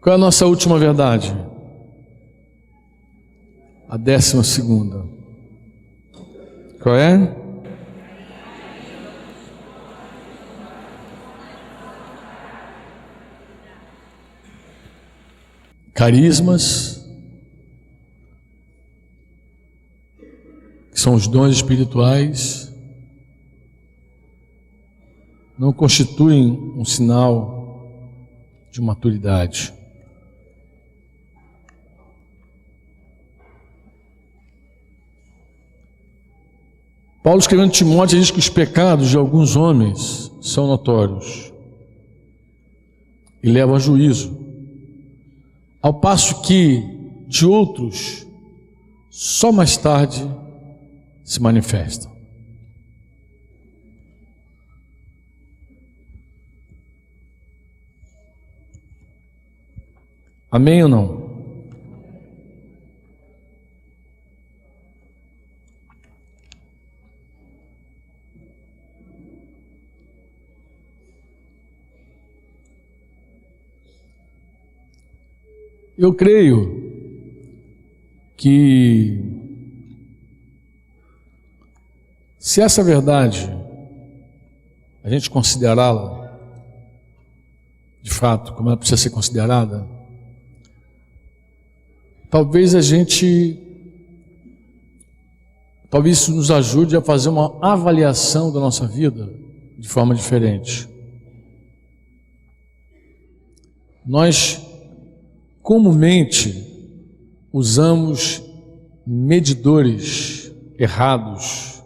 Qual é a nossa última verdade? A 12ª. Qual é? Carismas, que são os dons espirituais, não constituem um sinal de maturidade. Paulo, escrevendo a Timóteo, diz que os pecados de alguns homens são notórios e levam a juízo, ao passo que de outros só mais tarde se manifestam. Amém ou não? Eu creio que se essa verdade a gente considerá-la de fato como ela precisa ser considerada, talvez isso nos ajude a fazer uma avaliação da nossa vida de forma diferente. Nós comumente usamos medidores errados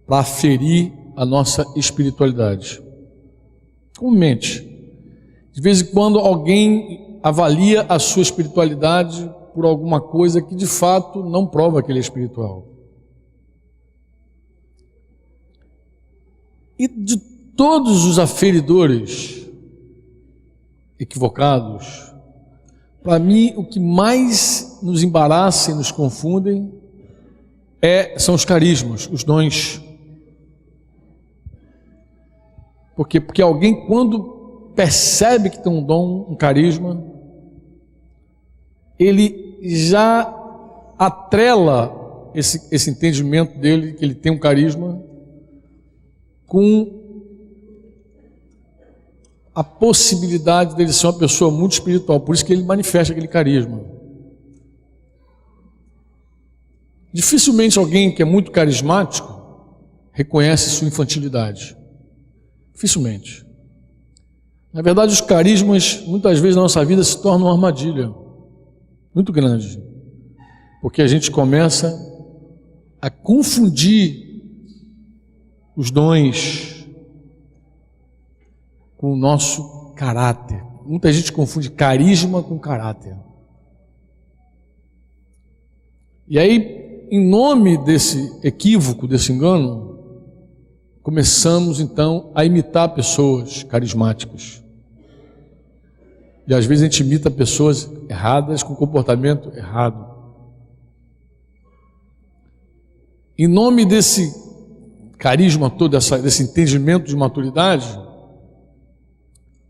para aferir a nossa espiritualidade. Comumente. De vez em quando alguém avalia a sua espiritualidade por alguma coisa que de fato não prova que ele é espiritual. E de todos os aferidores equivocados, para mim, o que mais nos embaraça e nos confundem são os carismas, os dons. Porque alguém, quando percebe que tem um dom, um carisma, ele já atrela esse entendimento dele, que ele tem um carisma, com a possibilidade dele ser uma pessoa muito espiritual. Por isso que ele manifesta aquele carisma. Dificilmente alguém que é muito carismático reconhece sua infantilidade. Dificilmente. Na verdade, os carismas, muitas vezes na nossa vida, se tornam uma armadilha muito grande, porque a gente começa a confundir os dons com o nosso caráter. Muita gente confunde carisma com caráter. E aí, em nome desse equívoco, desse engano, começamos então a imitar pessoas carismáticas. E às vezes a gente imita pessoas erradas com comportamento errado. Em nome desse carisma todo, desse entendimento de maturidade,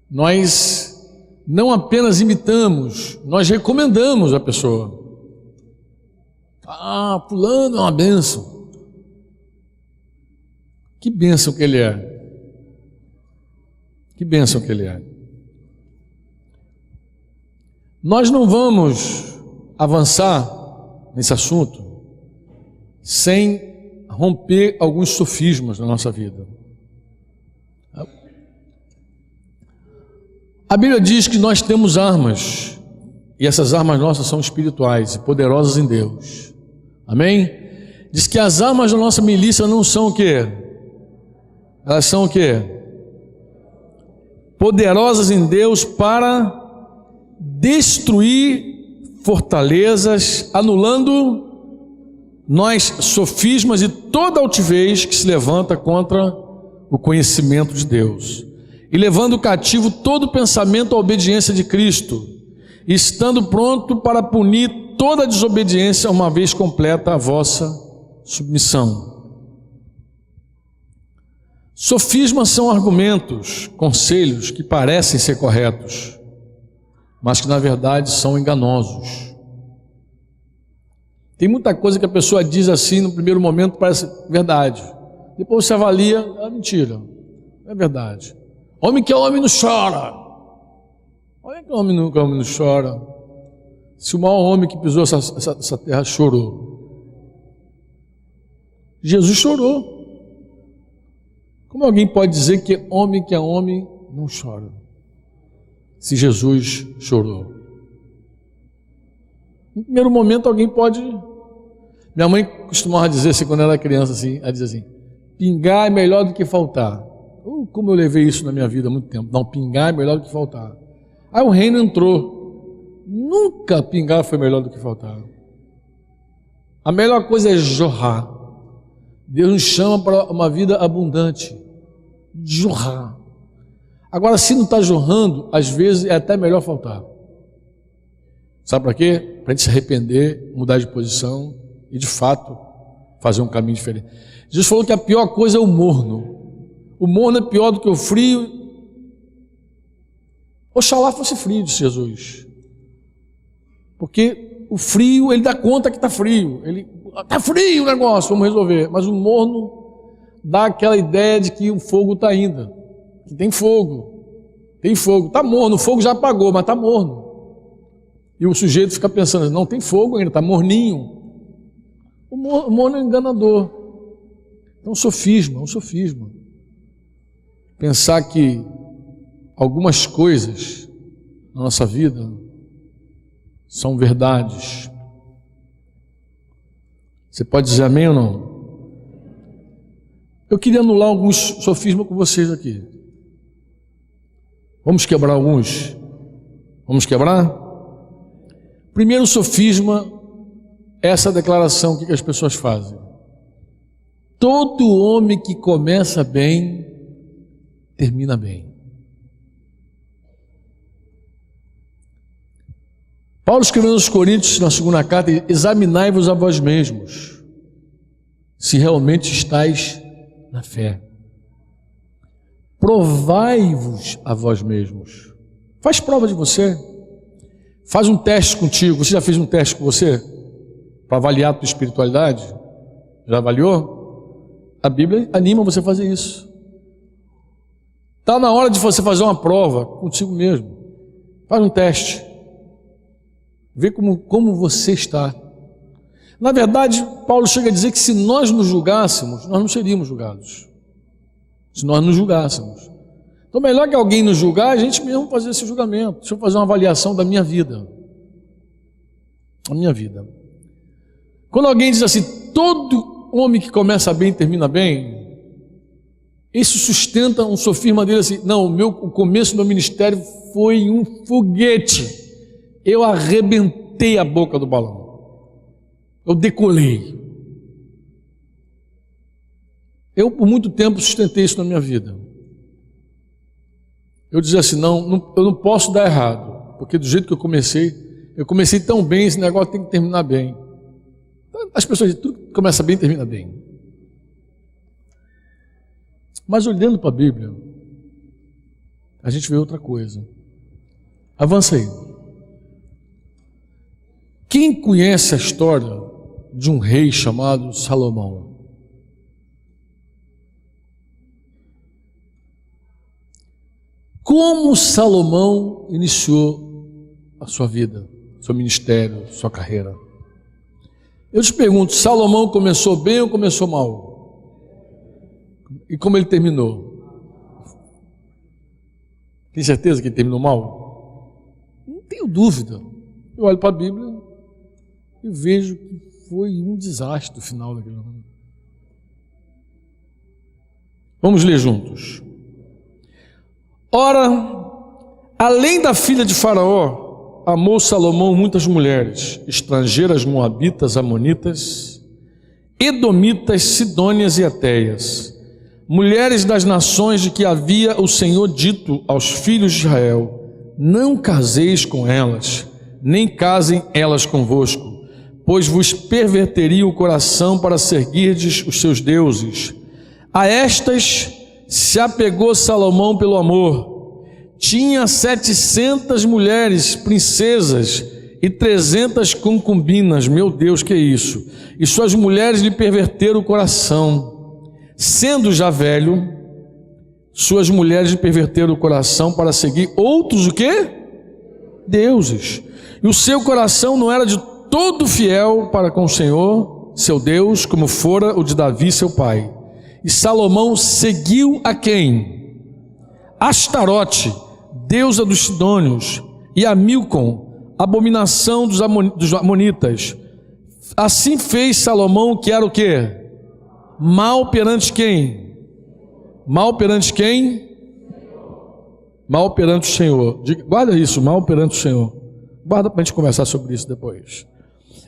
nós não apenas imitamos, nós recomendamos a pessoa. Fulano é uma bênção. Que bênção que ele é. Que bênção que ele é. Nós não vamos avançar nesse assunto sem romper alguns sofismas na nossa vida. A Bíblia diz que nós temos armas, e essas armas nossas são espirituais e poderosas em Deus. Amém? Diz que as armas da nossa milícia não são o quê? Elas são o quê? Poderosas em Deus para destruir fortalezas, anulando nós sofismas e toda altivez que se levanta contra o conhecimento de Deus, e levando cativo todo pensamento à obediência de Cristo, e estando pronto para punir toda desobediência, uma vez completa a vossa submissão. Sofismas são argumentos, conselhos que parecem ser corretos, mas que na verdade são enganosos. Tem muita coisa que a pessoa diz assim no primeiro momento, parece verdade. Depois você avalia, é mentira, é verdade. Homem que é homem não chora. Olha que homem não chora. Se o maior homem que pisou essa terra chorou. Jesus chorou. Como alguém pode dizer que é homem não chora? Se Jesus chorou. No primeiro momento alguém pode... Minha mãe costumava dizer assim, quando eu era criança, assim, ela dizia assim, pingar é melhor do que faltar. Como eu levei isso na minha vida há muito tempo. Não, pingar é melhor do que faltar. Aí o reino entrou. Nunca pingar foi melhor do que faltar. A melhor coisa é jorrar. Deus nos chama para uma vida abundante. Jorrar. Agora, se não está jorrando, às vezes é até melhor faltar. Sabe para quê? Para a gente se arrepender, mudar de posição e, de fato, fazer um caminho diferente. Jesus falou que a pior coisa é o morno. O morno é pior do que o frio. Oxalá fosse frio, disse Jesus. Porque o frio, ele dá conta que está frio. Está frio o negócio, vamos resolver. Mas o morno dá aquela ideia de que o fogo está ainda. Que tem fogo. Tem fogo. Está morno, o fogo já apagou, mas está morno. E o sujeito fica pensando, não tem fogo ainda, está morninho. O morno é enganador. É um sofisma, Pensar que algumas coisas na nossa vida são verdades. Você pode dizer amém ou não? Eu queria anular alguns sofismas com vocês aqui. Vamos quebrar alguns? Vamos quebrar? Primeiro sofisma, essa declaração que as pessoas fazem. Todo homem que começa bem, termina bem. Paulo escreveu aos Coríntios, na segunda carta, examinai-vos a vós mesmos, se realmente estáis na fé. Provai-vos a vós mesmos. Faz prova de você. Faz um teste contigo. Você já fez um teste com você? Para avaliar a tua espiritualidade? Já avaliou? A Bíblia anima você a fazer isso. Está na hora de você fazer uma prova contigo mesmo. Faz um teste. Vê como você está. Na verdade, Paulo chega a dizer que se nós nos julgássemos, nós não seríamos julgados. Se nós nos julgássemos. Então, melhor que alguém nos julgar, a gente mesmo fazer esse julgamento. Deixa eu fazer uma avaliação da minha vida. A minha vida. Quando alguém diz assim, todo homem que começa bem termina bem, isso sustenta um sofisma dele assim, não, o começo do meu ministério foi um foguete. Eu arrebentei a boca do balão. Eu decolei. Eu por muito tempo sustentei isso na minha vida. Eu dizia assim, não, eu não posso dar errado, porque do jeito que eu comecei tão bem, esse negócio tem que terminar bem. As pessoas dizem, tudo que começa bem, termina bem. Mas olhando para a Bíblia, a gente vê outra coisa. Avança aí. Quem conhece a história de um rei chamado Salomão? Como Salomão iniciou a sua vida, seu ministério, sua carreira? Eu te pergunto, Salomão começou bem ou começou mal? E como ele terminou? Tem certeza que ele terminou mal? Não tenho dúvida. Eu olho para a Bíblia e vejo que foi um desastre o final daquele ano. Vamos ler juntos. Ora, além da filha de Faraó, amou Salomão muitas mulheres, estrangeiras, moabitas, amonitas, edomitas, sidônias e atéias, mulheres das nações de que havia o Senhor dito aos filhos de Israel, não caseis com elas, nem casem elas convosco, pois vos perverteria o coração para seguirdes os seus deuses. A estas se apegou Salomão pelo amor, tinha 700 mulheres, princesas, e 300 concubinas. Meu Deus, que é isso? E suas mulheres lhe perverteram o coração. Sendo já velho, suas mulheres lhe perverteram o coração para seguir outros o quê? Deuses. E o seu coração não era de todo fiel para com o Senhor, seu Deus, como fora o de Davi, seu pai. E Salomão seguiu a quem? Astarote, deusa dos Sidônios, e a Milcom, abominação dos amonitas. Assim fez Salomão, que era o quê? Mal perante quem? Mal perante quem? Mal perante o Senhor. Guarda isso, mal perante o Senhor. Guarda para a gente conversar sobre isso depois.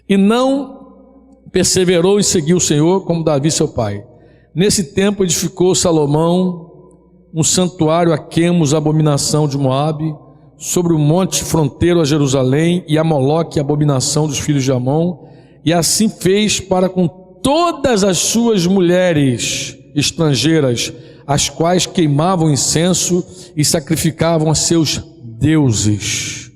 E não perseverou em seguir o Senhor como Davi seu pai. Nesse tempo edificou Salomão um santuário a Quemos, abominação de Moabe, sobre o monte fronteiro a Jerusalém, e a Moloque, abominação dos filhos de Amon, e assim fez para com todas as suas mulheres estrangeiras, as quais queimavam incenso e sacrificavam a seus deuses.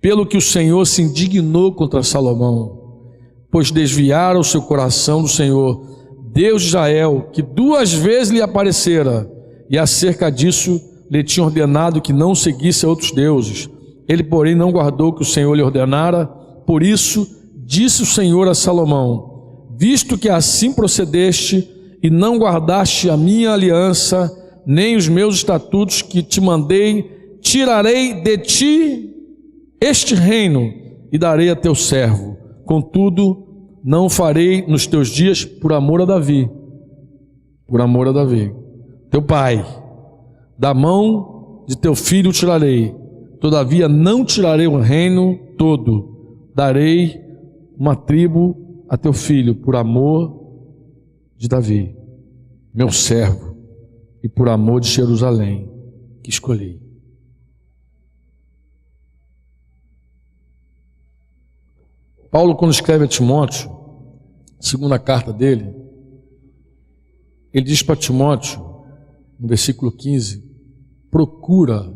Pelo que o Senhor se indignou contra Salomão, pois desviara o seu coração do Senhor, Deus de Israel, que 2 vezes lhe aparecera, e acerca disso lhe tinha ordenado que não seguisse a outros deuses. Ele, porém, não guardou o que o Senhor lhe ordenara. Por isso, disse o Senhor a Salomão: visto que assim procedeste e não guardaste a minha aliança, nem os meus estatutos que te mandei, tirarei de ti este reino e darei a teu servo. Contudo, não farei nos teus dias por amor a Davi, teu pai. Da mão de teu filho tirarei, todavia não tirarei o reino todo. Darei uma tribo a teu filho, por amor de Davi, meu servo, e por amor de Jerusalém, que escolhi. Paulo, quando escreve a Timóteo, segunda carta dele, ele diz para Timóteo, no versículo 15, procura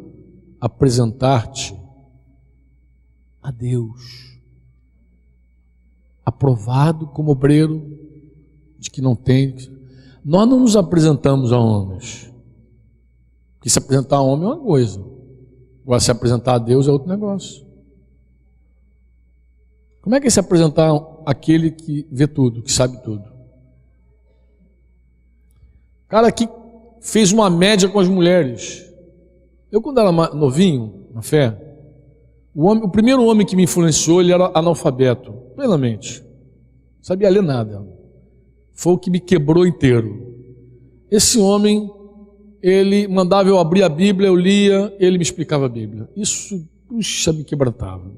apresentar-te a Deus, aprovado como obreiro de que não tem. Nós não nos apresentamos a homens, porque se apresentar a homem é uma coisa, agora se apresentar a Deus é outro negócio. Como é que é se apresentar aquele que vê tudo, que sabe tudo? Cara que fez uma média com as mulheres. Eu, quando era novinho, na fé, o primeiro homem que me influenciou, ele era analfabeto, plenamente. Não sabia ler nada. Foi o que me quebrou inteiro. Esse homem, ele mandava eu abrir a Bíblia, eu lia, ele me explicava a Bíblia. Isso, puxa, me quebrantava.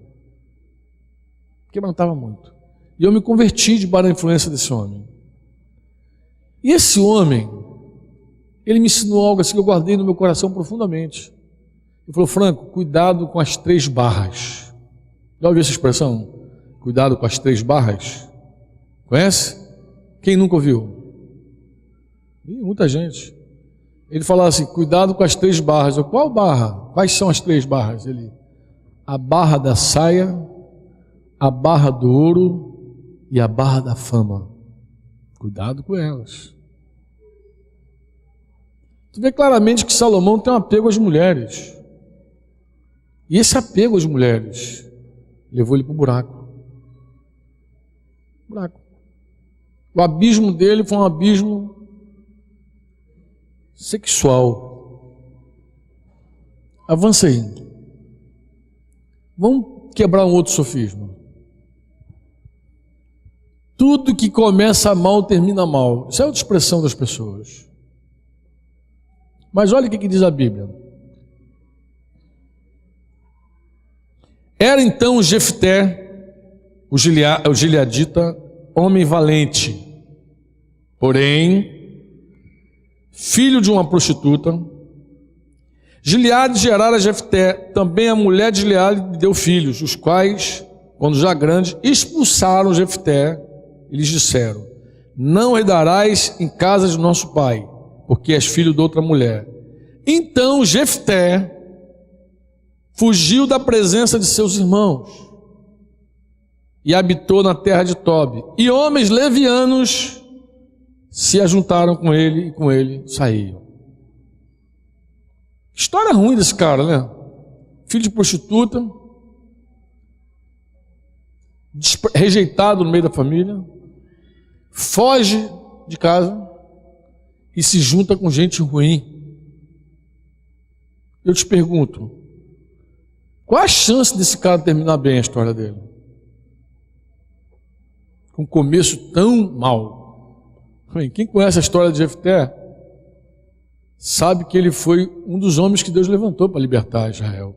Quebrantava muito. E eu me converti debaixo da influência desse homem. E esse homem, ele me ensinou algo assim que eu guardei no meu coração profundamente. Ele falou: Franco, cuidado com as 3 barras. Já ouviu essa expressão? Cuidado com as 3 barras. Conhece? Quem nunca ouviu? Muita gente. Ele falava assim: cuidado com as 3 barras. Eu, qual barra? Quais são as 3 barras? Ele: a barra da saia, a barra do ouro e a barra da fama. Cuidado com elas. Tu vê claramente que Salomão tem um apego às mulheres. E esse apego às mulheres levou ele para o buraco. O abismo dele foi um abismo sexual. Avança aí. Vamos quebrar um outro sofisma. Tudo que começa mal termina mal. Isso é outra expressão das pessoas. Mas olha o que diz a Bíblia. Era então Jefté, o gileadita, homem valente, porém, filho de uma prostituta. Gileade gerara Jefté, também a mulher de Gileade lhe deu filhos, os quais, quando já grandes, expulsaram Jefté e lhes disseram: não herdarás em casa de nosso pai, porque és filho de outra mulher. Então Jefté fugiu da presença de seus irmãos e habitou na terra de Tobi. E homens levianos se ajuntaram com ele e com ele saíam. História ruim desse cara, né? Filho de prostituta, rejeitado no meio da família, foge de casa e se junta com gente ruim. Eu te pergunto, qual a chance desse cara terminar bem a história dele? Com um começo tão mal. Quem conhece a história de Jefté sabe que ele foi um dos homens que Deus levantou para libertar Israel.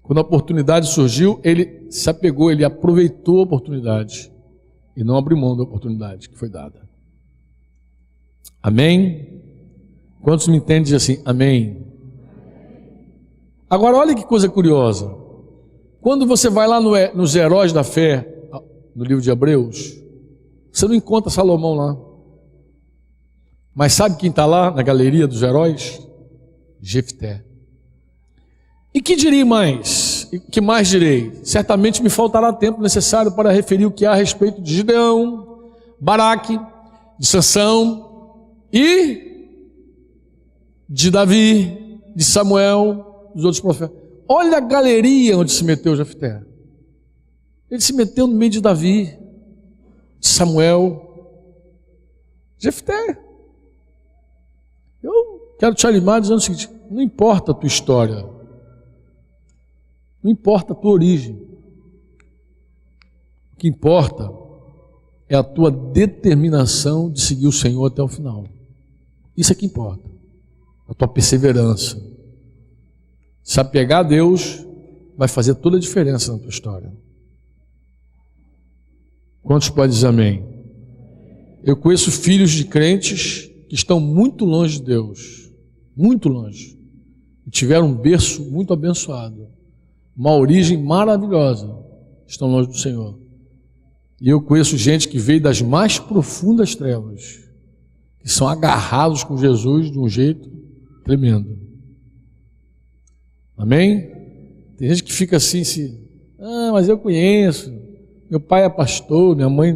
Quando a oportunidade surgiu, ele se apegou, ele aproveitou a oportunidade e não abriu mão da oportunidade que foi dada. Amém? Quantos me entendem dizem assim, amém? Agora olha que coisa curiosa. Quando você vai lá nos heróis da fé, no livro de Hebreus, você não encontra Salomão lá. Mas sabe quem está lá na galeria dos heróis? Jefté. E que direi mais? E que mais direi? Certamente me faltará tempo necessário para referir o que há a respeito de Gideão, Baraque, de Sansão e de Davi, de Samuel, dos outros profetas. Olha a galeria onde se meteu Jefté. Ele se meteu no meio de Davi, de Samuel, Jefté. Eu quero te animar dizendo o seguinte: não importa a tua história, não importa a tua origem, o que importa é a tua determinação de seguir o Senhor até o final. Isso é que importa, a tua perseverança. Se apegar a Deus vai fazer toda a diferença na tua história. Quantos podem dizer amém? Eu conheço filhos de crentes que estão muito longe de Deus, muito longe, e tiveram um berço muito abençoado, uma origem maravilhosa, estão longe do Senhor. E eu conheço gente que veio das mais profundas trevas, que são agarrados com Jesus de um jeito tremendo. Amém? Tem gente que fica assim, mas eu conheço, meu pai é pastor, minha mãe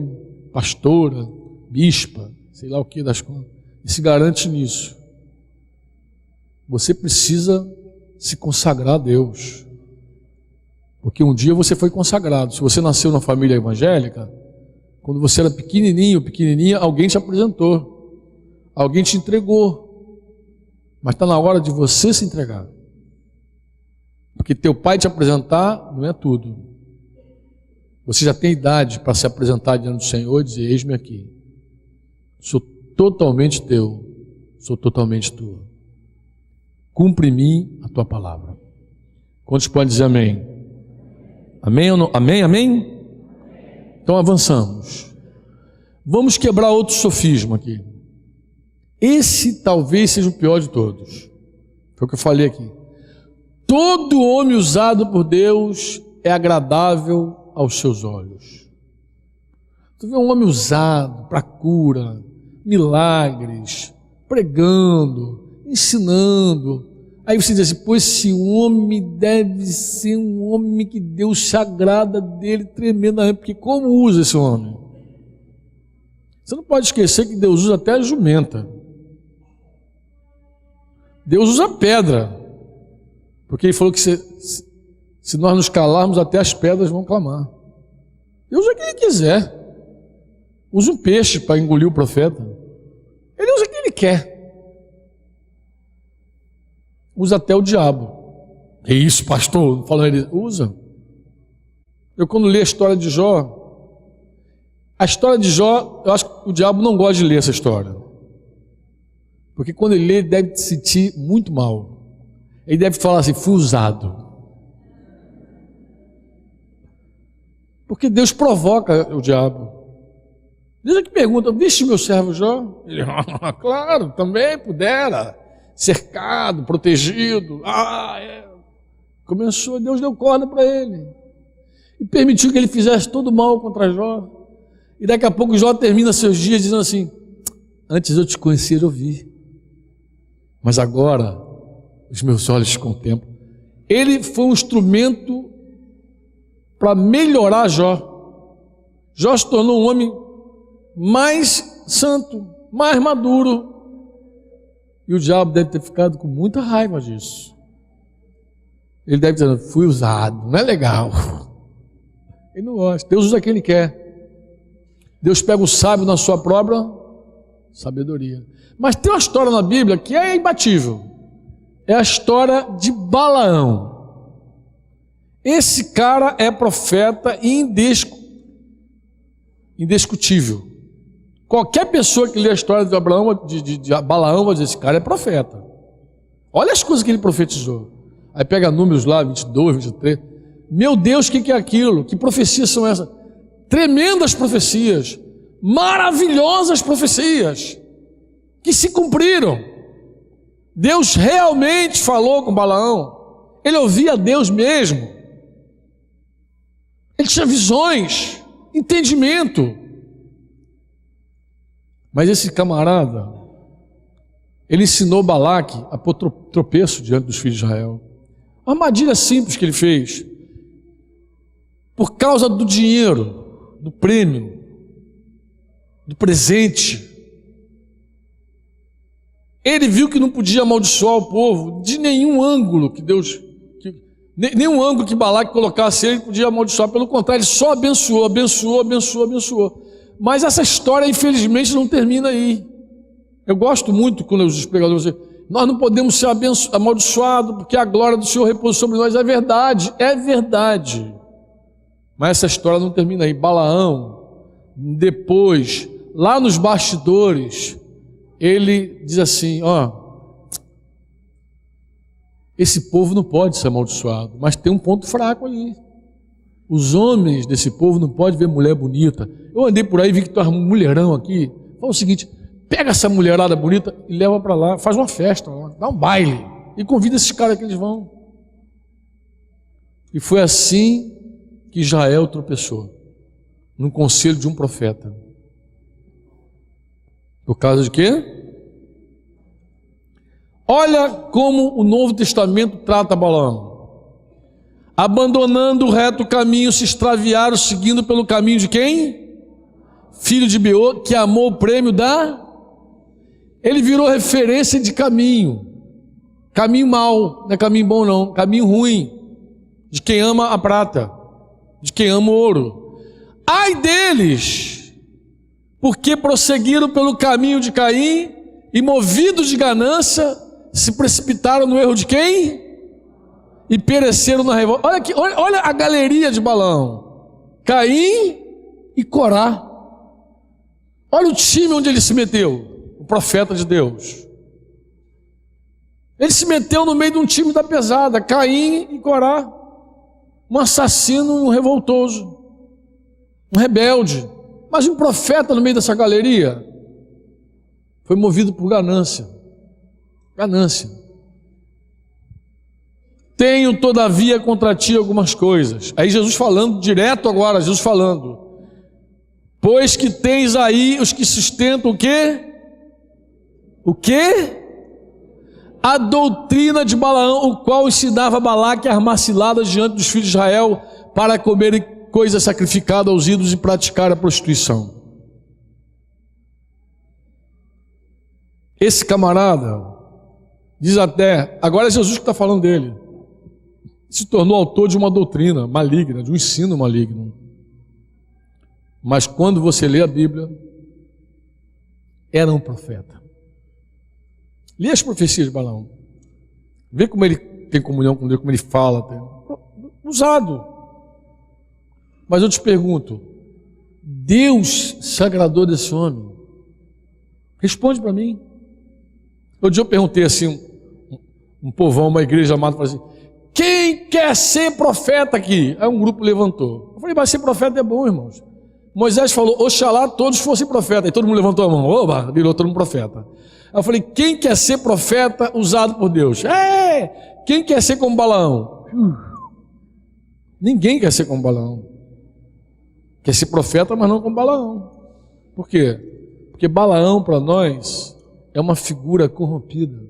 pastora, bispa, sei lá o que das coisas, e se garante nisso. Você precisa se consagrar a Deus, porque um dia você foi consagrado. Se você nasceu na família evangélica, quando você era pequenininho, pequenininha, alguém te apresentou, alguém te entregou, mas está na hora de você se entregar, porque teu pai te apresentar não é tudo. Você já tem idade para se apresentar diante do Senhor e dizer: eis-me aqui, sou totalmente teu, sou totalmente tua, cumpre em mim a tua palavra. Quantos podem dizer amém? Amém ou não? Amém, amém? Então avançamos. Vamos quebrar outro sofisma aqui. Esse talvez seja o pior de todos. Foi o que eu falei aqui. Todo homem usado por Deus é agradável aos seus olhos. Tu vê um homem usado para cura, milagres, pregando, ensinando. Aí você diz assim: pois esse homem deve ser um homem que Deus se agrada dele tremendamente, porque como usa esse homem? Você não pode esquecer que Deus usa até a jumenta. Deus usa pedra, porque ele falou que se nós nos calarmos, até as pedras vão clamar. Deus usa o que ele quiser. Usa um peixe para engolir o profeta. Ele usa o que ele quer. Usa até o diabo. É isso, pastor? Falando ele, usa. Eu quando li a história de Jó, eu acho que o diabo não gosta de ler essa história. Porque quando ele lê, ele deve se sentir muito mal. Ele deve falar assim: fui usado. Porque Deus provoca o diabo. Deus é que pergunta: viste meu servo Jó? Ele, claro, também pudera. Cercado, protegido. Começou, Deus deu corda para ele. E permitiu que ele fizesse todo mal contra Jó. E daqui a pouco Jó termina seus dias dizendo assim: antes eu te conhecer, eu vi. Mas agora os meus olhos te contemplam. ele foi um instrumento para melhorar Jó. Jó se tornou um homem mais santo, mais maduro. E o diabo deve ter ficado com muita raiva disso. Ele deve dizer, fui usado, não é legal. Ele não gosta. Deus usa quem Ele quer. Deus pega o sábio na sua própria sabedoria. Mas tem uma história na Bíblia que é imbatível. É a história de Balaão. Esse cara é profeta indiscutível. Qualquer pessoa que lê a história de Balaão vai dizer, esse cara é profeta. Olha as coisas que ele profetizou. Aí pega números lá, 22, 23. Meu Deus, o que é aquilo? Que profecias são essas? Tremendas profecias, maravilhosas profecias, que se cumpriram. Deus realmente falou com Balaão. Ele ouvia Deus mesmo. Ele tinha visões, entendimento. Mas esse camarada, ele ensinou Balaque a pôr tropeço diante dos filhos de Israel. Uma armadilha simples que ele fez. Por causa do dinheiro, do prêmio, do presente. Ele viu que não podia amaldiçoar o povo de nenhum ângulo que Deus... nenhum ângulo que Balaque colocasse ele podia amaldiçoar. Pelo contrário, ele só abençoou. Mas essa história, infelizmente, não termina aí. Eu gosto muito quando os pregadores dizem, nós não podemos ser amaldiçoados porque a glória do Senhor repousa sobre nós. É verdade, é verdade. Mas essa história não termina aí. Balaão, depois, lá nos bastidores, ele diz assim, esse povo não pode ser amaldiçoado, mas tem um ponto fraco aí. Os homens desse povo não podem ver mulher bonita. Eu andei por aí, vi que tu é um mulherão aqui. Fala o seguinte, pega essa mulherada bonita e leva para lá, faz uma festa, dá um baile e convida esses caras que eles vão. E foi assim que Israel tropeçou, no conselho de um profeta. Por causa de quê? Olha como o Novo Testamento trata Balaão. Abandonando o reto caminho, se extraviaram, seguindo pelo caminho de quem? Filho de Beor, que amou o prêmio da... Ele virou referência de caminho. Caminho mau, não é caminho bom não, caminho ruim. De quem ama a prata, de quem ama o ouro. Ai deles, porque prosseguiram pelo caminho de Caim e movidos de ganância, se precipitaram no erro de quem? E pereceram na revolta. Olha a galeria de Balaão. Caim e Corá. Olha o time onde ele se meteu. O profeta de Deus. Ele se meteu no meio de um time da pesada. Caim e Corá. Um assassino, um revoltoso. Um rebelde. Mas um profeta no meio dessa galeria foi movido por ganância. Ganância. Tenho, todavia, contra ti algumas coisas. Aí Jesus falando, direto agora, Jesus falando. Pois que tens aí os que sustentam o quê? O quê? A doutrina de Balaão, o qual ensinava Balaque a armar ciladas diante dos filhos de Israel para comerem coisas sacrificadas aos ídolos e praticar a prostituição. Esse camarada, diz até, agora é Jesus que está falando dele, se tornou autor de uma doutrina maligna, de um ensino maligno. Mas quando você lê a Bíblia, era um profeta. Lê as profecias de Balaão. Vê como ele tem comunhão com Deus, como ele fala. Usado. Mas eu te pergunto, Deus se agradou desse homem? Responde para mim. Outro dia eu perguntei assim, um povão, uma igreja amada, falou assim, quem quer ser profeta aqui? Aí um grupo levantou. Eu falei, mas ser profeta é bom, irmãos. Moisés falou, oxalá todos fossem profetas. Aí todo mundo levantou a mão, oba, virou todo mundo profeta. Aí eu falei, quem quer ser profeta usado por Deus? Quem quer ser como Balaão? Ninguém quer ser como Balaão. Quer ser profeta, mas não como Balaão. Por quê? Porque Balaão para nós é uma figura corrompida.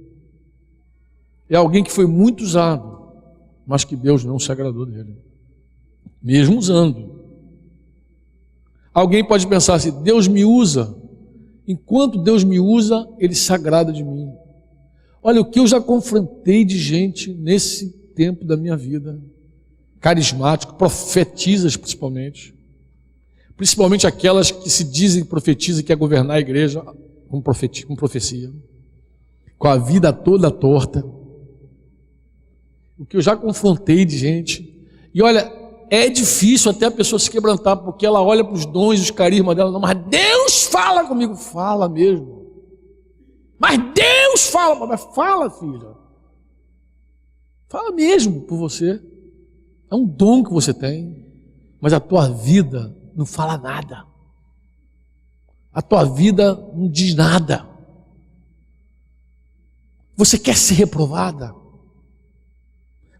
É alguém que foi muito usado, mas que Deus não se agradou dele, mesmo usando. Alguém pode pensar assim: Deus me usa. Enquanto Deus me usa, Ele se agrada de mim. Olha, o que eu já confrontei de gente nesse tempo da minha vida, carismático, profetizas principalmente aquelas que se dizem profetizam, que quer governar a igreja com profecia, com a vida toda torta. O que eu já confrontei de gente, e olha, é difícil até a pessoa se quebrantar, porque ela olha para os dons e os carismas dela, não, mas Deus fala comigo. Fala mesmo. Mas Deus fala, mas fala, filha. Fala mesmo por você. É um dom que você tem, mas a tua vida não fala nada. A tua vida não diz nada. Você quer ser reprovada?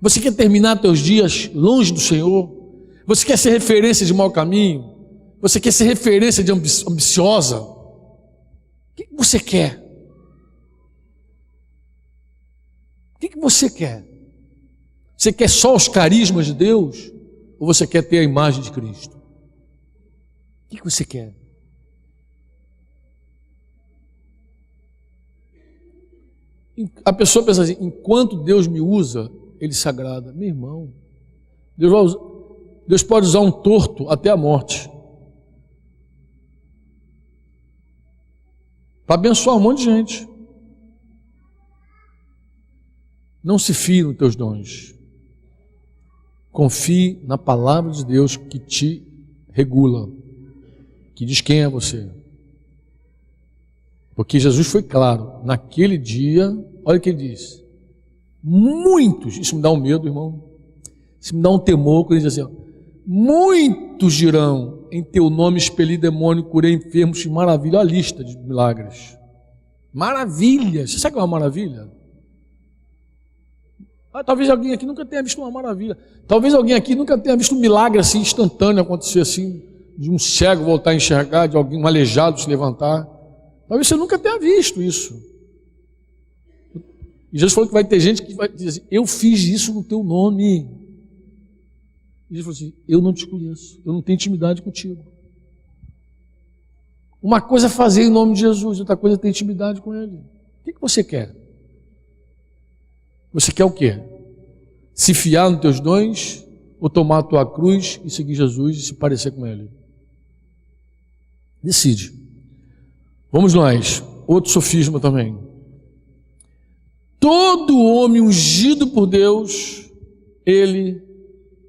Você quer terminar teus dias longe do Senhor? Você quer ser referência de mau caminho? Você quer ser referência de ambiciosa? O que você quer? O que você quer? Você quer só os carismas de Deus? Ou você quer ter a imagem de Cristo? O que você quer? A pessoa pensa assim: enquanto Deus me usa, Ele se agrada. Meu irmão, Deus pode usar um torto até a morte para abençoar um monte de gente. Não se fie nos teus dons. Confie na palavra de Deus que te regula, que diz quem é você. Porque Jesus foi claro, naquele dia, olha o que ele disse: muitos, isso me dá um medo, irmão, isso me dá um temor, quando ele diz assim, ó, muitos dirão, em teu nome expeli demônio, curei enfermos, maravilha. Olha a lista de milagres, maravilhas. Você sabe o que é uma maravilha? Talvez alguém aqui nunca tenha visto uma maravilha, talvez alguém aqui nunca tenha visto um milagre assim instantâneo acontecer, assim, de um cego voltar a enxergar, de alguém, um aleijado se levantar. Talvez você nunca tenha visto isso. E Jesus falou que vai ter gente que vai dizer assim: eu fiz isso no teu nome. E Jesus falou assim: eu não te conheço, eu não tenho intimidade contigo. Uma coisa é fazer em nome de Jesus, outra coisa é ter intimidade com Ele. O que você quer? Você quer o quê? Se fiar nos teus dons, ou tomar a tua cruz e seguir Jesus e se parecer com Ele? Decide. Vamos nós, outro sofisma também. Todo homem ungido por Deus, ele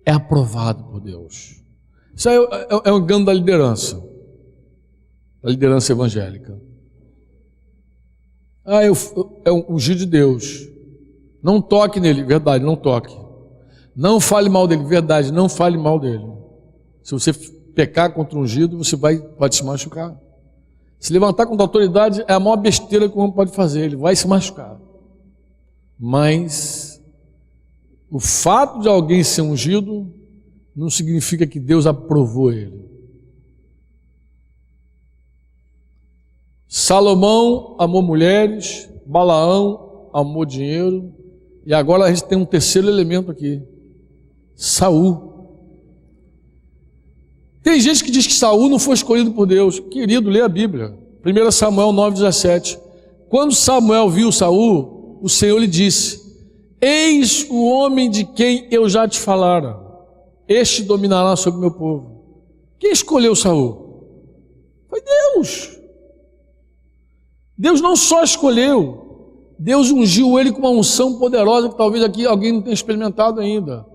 é aprovado por Deus. Isso aí é um engano da liderança evangélica. É um ungido de Deus. Não toque nele, verdade, não toque. Não fale mal dele, verdade, não fale mal dele. Se você pecar contra o ungido, você pode se machucar. Se levantar contra a autoridade é a maior besteira que o homem pode fazer, ele vai se machucar. Mas o fato de alguém ser ungido não significa que Deus aprovou ele. Salomão amou mulheres, Balaão amou dinheiro, e agora a gente tem um terceiro elemento aqui: Saul. Tem gente que diz que Saul não foi escolhido por Deus. Querido, lê a Bíblia. 1 Samuel 9,17. Quando Samuel viu Saul, o Senhor lhe disse: eis o homem de quem eu já te falara, este dominará sobre o meu povo. Quem escolheu Saul? Foi Deus. Deus não só escolheu, Deus ungiu ele com uma unção poderosa que talvez aqui alguém não tenha experimentado ainda.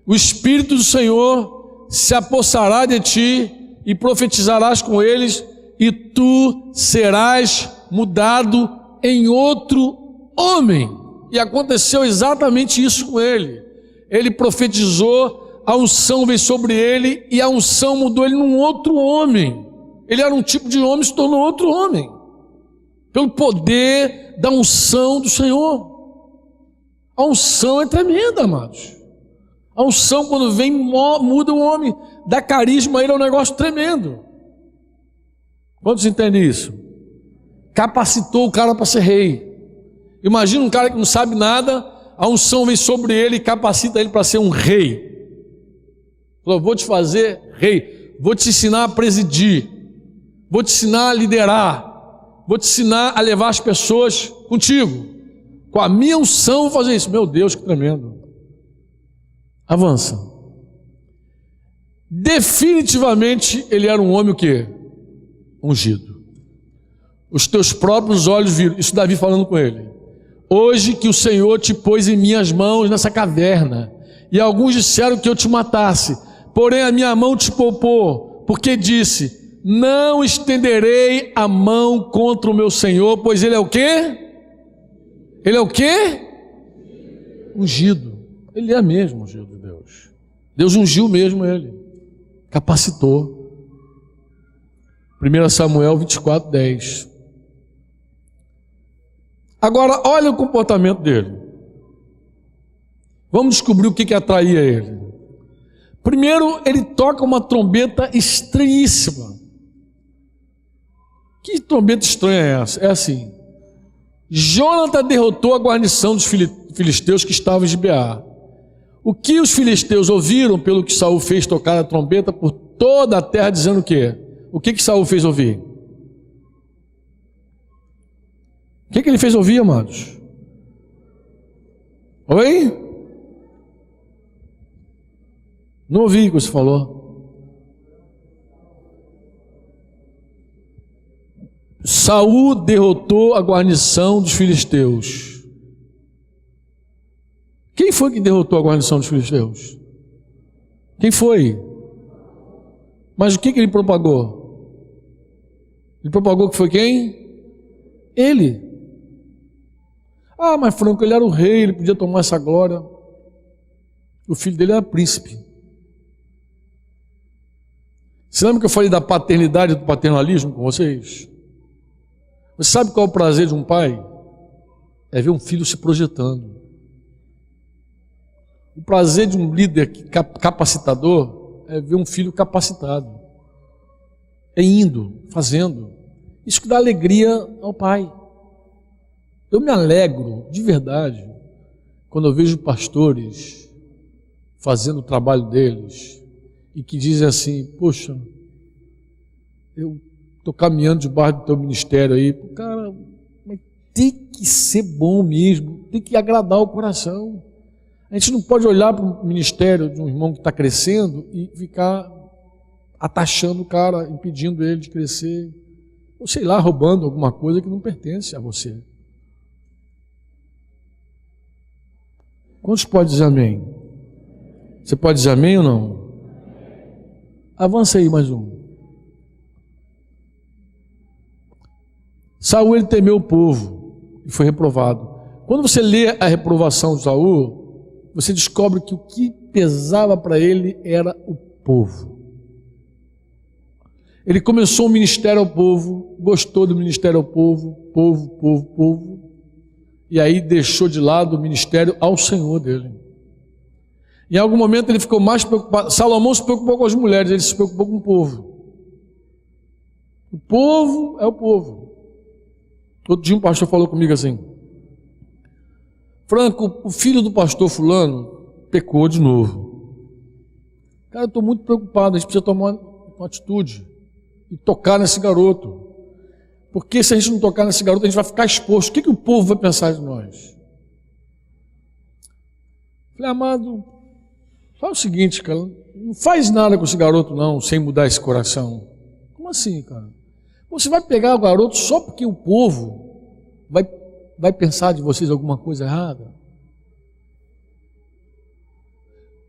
O Espírito do Senhor se apossará de ti e profetizarás com eles, e tu serás mudado em outro homem. E aconteceu exatamente isso com ele. Ele profetizou, a unção veio sobre ele e a unção mudou ele num outro homem. Ele era um tipo de homem, se tornou outro homem, pelo poder da unção do Senhor. A unção é tremenda, amados. A unção, quando vem, muda o homem, dá carisma a ele, é um negócio tremendo. Quantos entendem isso? Capacitou o cara para ser rei. Imagina um cara que não sabe nada, a unção vem sobre ele e capacita ele para ser um rei. Falou: vou te fazer rei, vou te ensinar a presidir, vou te ensinar a liderar, vou te ensinar a levar as pessoas contigo. Com a minha unção vou fazer isso. Meu Deus, que tremendo. Avança. Definitivamente ele era um homem o quê? Ungido. Os teus próprios olhos viram. Isso Davi falando com ele. Hoje que o Senhor te pôs em minhas mãos nessa caverna, e alguns disseram que eu te matasse, porém a minha mão te poupou, porque disse: não estenderei a mão contra o meu Senhor, pois ele é o quê? Ele é o quê? Ungido. Ele é mesmo ungido de Deus. Deus ungiu mesmo ele, capacitou. 1 Samuel 24:10. Agora, olha o comportamento dele. Vamos descobrir o que atraía ele. Primeiro, ele toca uma trombeta estranhíssima. Que trombeta estranha é essa? É assim: Jonathan derrotou a guarnição dos filisteus que estavam em Gibeá. O que os filisteus ouviram pelo que Saul fez tocar a trombeta por toda a terra, dizendo o quê? O que Saul fez ouvir? O que ele fez ouvir, amados? Oi? Não ouvi o que você falou. Saul derrotou a guarnição dos filisteus. Quem foi que derrotou a guarnição dos filisteus? Quem foi? Mas o que ele propagou? Ele propagou que foi quem? Ele. Ah, mas Franco, ele era o rei, ele podia tomar essa glória. O filho dele era príncipe. Você lembra que eu falei da paternidade e do paternalismo com vocês? Você sabe qual é o prazer de um pai? É ver um filho se projetando. O prazer de um líder capacitador é ver um filho capacitado. É indo, fazendo. Isso que dá alegria ao pai. Eu me alegro, de verdade, quando eu vejo pastores fazendo o trabalho deles e que dizem assim: poxa, eu estou caminhando debaixo do teu ministério aí. Cara, mas tem que ser bom mesmo, tem que agradar o coração. A gente não pode olhar para o ministério de um irmão que está crescendo e ficar atachando o cara, impedindo ele de crescer, ou sei lá, roubando alguma coisa que não pertence a você. Quantos podem dizer amém? Você pode dizer amém ou não? Avança aí mais um. Saul, ele temeu o povo e foi reprovado. Quando você lê a reprovação de Saul, você descobre que o que pesava para ele era o povo. Ele começou o ministério ao povo, gostou do ministério ao povo, povo, e aí deixou de lado o ministério ao Senhor dele. Em algum momento ele ficou mais preocupado. Salomão se preocupou com as mulheres, ele se preocupou com o povo. O povo é o povo. Outro dia um pastor falou comigo assim: Franco, o filho do pastor fulano pecou de novo. Cara, eu estou muito preocupado, a gente precisa tomar uma atitude e tocar nesse garoto. Porque se a gente não tocar nesse garoto, a gente vai ficar exposto. O que o povo vai pensar de nós? Falei: amado, fala o seguinte, cara, não faz nada com esse garoto não, sem mudar esse coração. Como assim, cara? Você vai pegar o garoto só porque o povo vai pensar de vocês alguma coisa errada?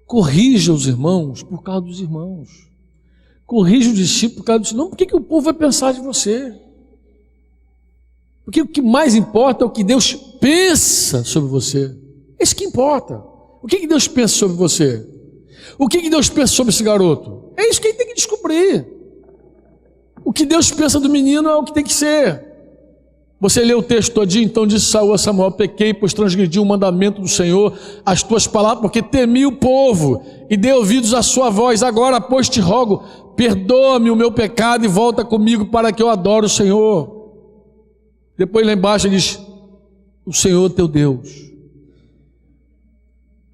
Corrija os irmãos por causa dos irmãos. Corrija o discípulo por causa dos irmãos. Não, por que o povo vai pensar de você? Porque o que mais importa é o que Deus pensa sobre você. É isso que importa. O que Deus pensa sobre você? O que Deus pensa sobre esse garoto? É isso que ele tem que descobrir. O que Deus pensa do menino é o que tem que ser. Você lê o texto todinho. Então disse Saul a Samuel: pequei, pois transgredi o mandamento do Senhor, as tuas palavras, porque temi o povo e dei ouvidos à sua voz. Agora, pois, te rogo, perdoa-me o meu pecado e volta comigo para que eu adore o Senhor. Depois lá embaixo ele diz: o Senhor teu Deus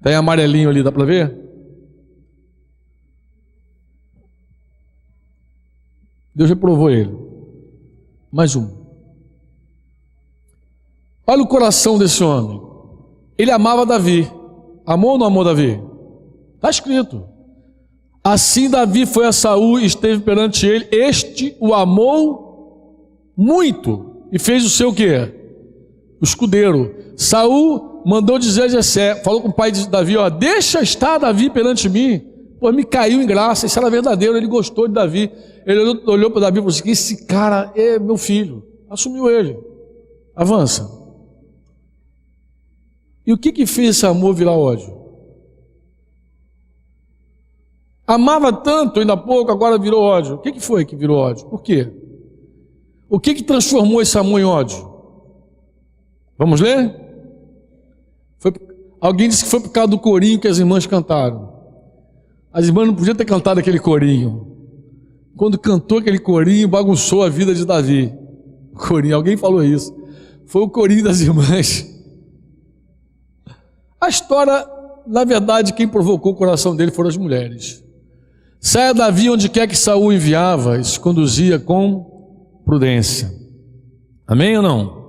Tem amarelinho ali, dá para ver? Deus reprovou ele. Mais um. Olha o coração desse homem. Ele amava Davi. Amou ou não amou Davi? Está escrito. Assim Davi foi a Saul e esteve perante ele. Este o amou muito e fez o seu quê? O escudeiro. Saul mandou dizer a Jessé, falou com o pai de Davi, ó, deixa estar Davi perante mim. Pô, me caiu em graça, isso era verdadeiro, ele gostou de Davi. Ele olhou para Davi e falou assim, esse cara é meu filho. Assumiu ele. Avança. E o que fez esse amor virar ódio? Amava tanto ainda há pouco, agora virou ódio. O que foi que virou ódio? Por quê? O que transformou esse amor em ódio? Vamos ler? Alguém disse que foi por causa do corinho que as irmãs cantaram. As irmãs não podiam ter cantado aquele corinho. Quando cantou aquele corinho, bagunçou a vida de Davi. O corinho, alguém falou isso. Foi o corinho das irmãs. A história, na verdade, quem provocou o coração dele foram as mulheres. Saia Davi onde quer que Saul enviava e se conduzia com prudência. Amém ou não?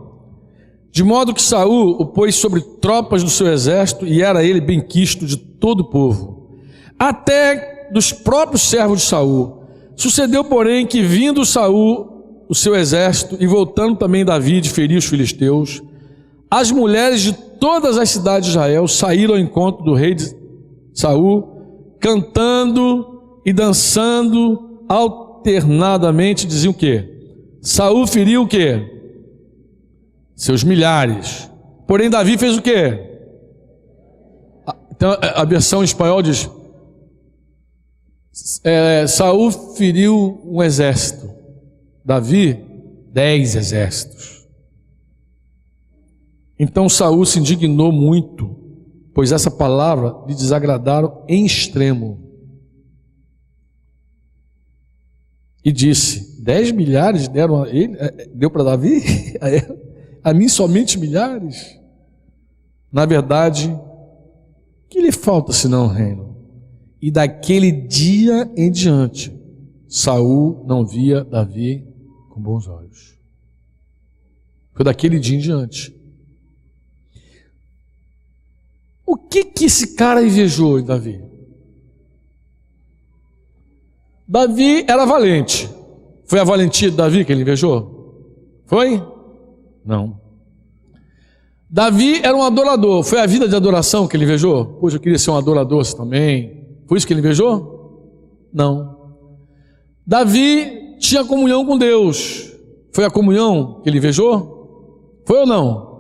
De modo que Saul o pôs sobre tropas do seu exército e era ele benquisto de todo o povo, até dos próprios servos de Saul. Sucedeu, porém, que vindo Saul, o seu exército, e voltando também Davi de ferir os filisteus, as mulheres de todas as cidades de Israel saíram ao encontro do rei de Saul, cantando e dançando alternadamente, diziam o quê? Saul feriu o quê? Seus milhares. Porém Davi fez o quê? Então a versão em espanhol diz, Saul feriu um exército, Davi 10 exércitos. Então Saul se indignou muito, pois essa palavra lhe desagradaram em extremo. E disse, 10 milhares deram a ele, deu para Davi? A mim somente milhares? Na verdade, que lhe falta senão o reino? E daquele dia em diante, Saul não via Davi com bons olhos. Foi daquele dia em diante. O que esse cara invejou em Davi? Davi era valente. Foi a valentia de Davi que ele invejou? Foi? Não. Davi era um adorador. Foi a vida de adoração que ele invejou? Pois eu queria ser um adorador também. Foi isso que ele invejou? Não. Davi tinha comunhão com Deus. Foi a comunhão que ele invejou? Foi ou não?